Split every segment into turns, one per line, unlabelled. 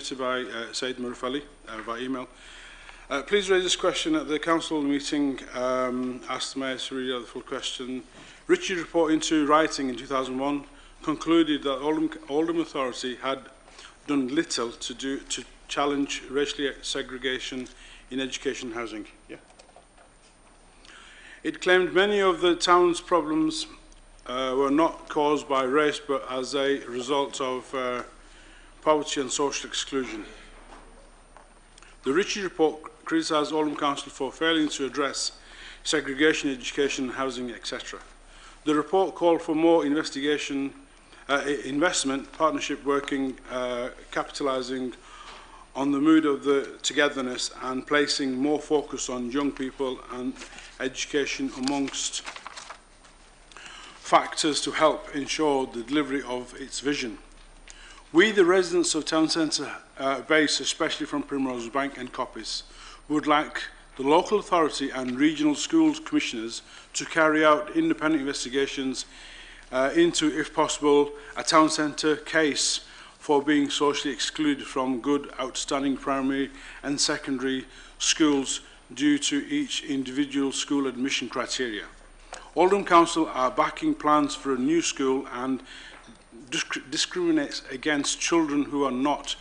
submitted by Said Murfali by email. Please raise this question at the council meeting. Ask the Mayor to read out the full question. Ritchie report into rioting in 2001 concluded that Oldham Authority had done little to challenge racial segregation in education and housing. Yeah. It claimed many of the town's problems were not caused by race but as a result of poverty and social exclusion. The Ritchie report criticised Oldham Council for failing to address segregation, education, housing, etc. The report called for more investment, partnership working, capitalising on the mood of the togetherness and placing more focus on young people and education amongst factors to help ensure the delivery of its vision. We, the residents of Town Centre base, especially from Primrose Bank and Coppice, would like the local authority and regional schools commissioners to carry out independent investigations into, if possible, a town centre case for being socially excluded from good, outstanding primary and secondary schools due to each individual school admission criteria. Oldham Council are backing plans for a new school and discriminates against children who are not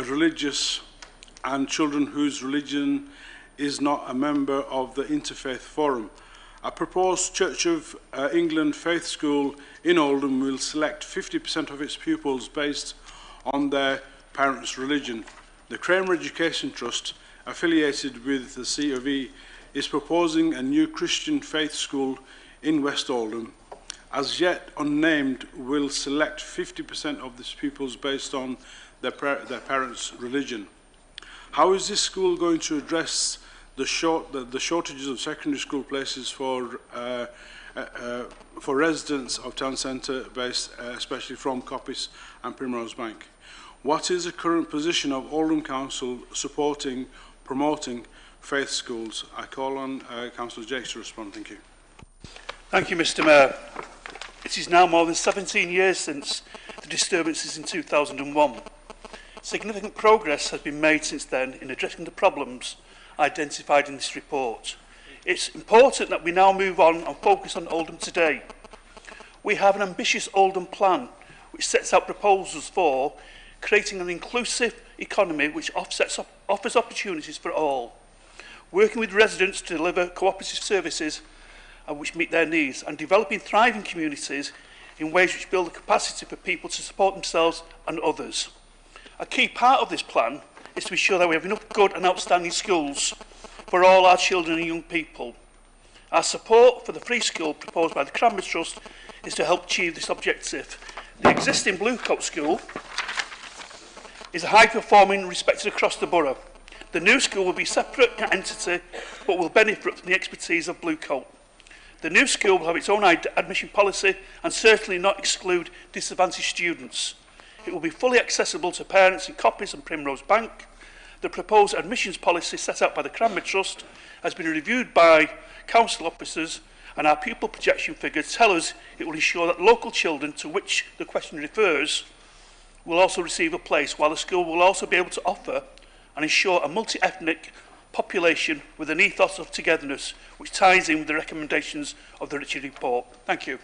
religious and children whose religion is not a member of the Interfaith Forum. A proposed Church of England faith school in Oldham will select 50% of its pupils based on their parents' religion. The Kramer Education Trust, affiliated with the C of E, is proposing a new Christian faith school in West Oldham. As yet unnamed, will select 50% of its pupils based on their parents' religion. How is this school going to address the shortages of secondary school places for residents of town centre based, especially from Coppice and Primrose Bank? What is the current position of Oldham Council supporting, promoting faith schools? I call on Councillor Jakes to respond. Thank you.
Thank you, Mr Mayor. It is now more than 17 years since the disturbances in 2001. Significant progress has been made since then in addressing the problems identified in this report. It's important that we now move on and focus on Oldham today. We have an ambitious Oldham plan which sets out proposals for creating an inclusive economy which offers opportunities for all, working with residents to deliver cooperative services which meet their needs, and developing thriving communities in ways which build the capacity for people to support themselves and others. A key part of this plan is to ensure that we have enough good and outstanding schools for all our children and young people. Our support for the free school proposed by the Cranmer Trust is to help achieve this objective. The existing Bluecoat School is a high-performing, respected across the borough. The new school will be a separate entity but will benefit from the expertise of Bluecoat. The new school will have its own admission policy and certainly not exclude disadvantaged students. It will be fully accessible to parents in Coppice and Primrose Bank. The proposed admissions policy set out by the Cranmer Trust has been reviewed by council officers, and our pupil projection figures tell us it will ensure that local children to which the question refers will also receive a place, while the school will also be able to offer and ensure a multi-ethnic population with an ethos of togetherness, which ties in with the recommendations of the Ritchie report. Thank you.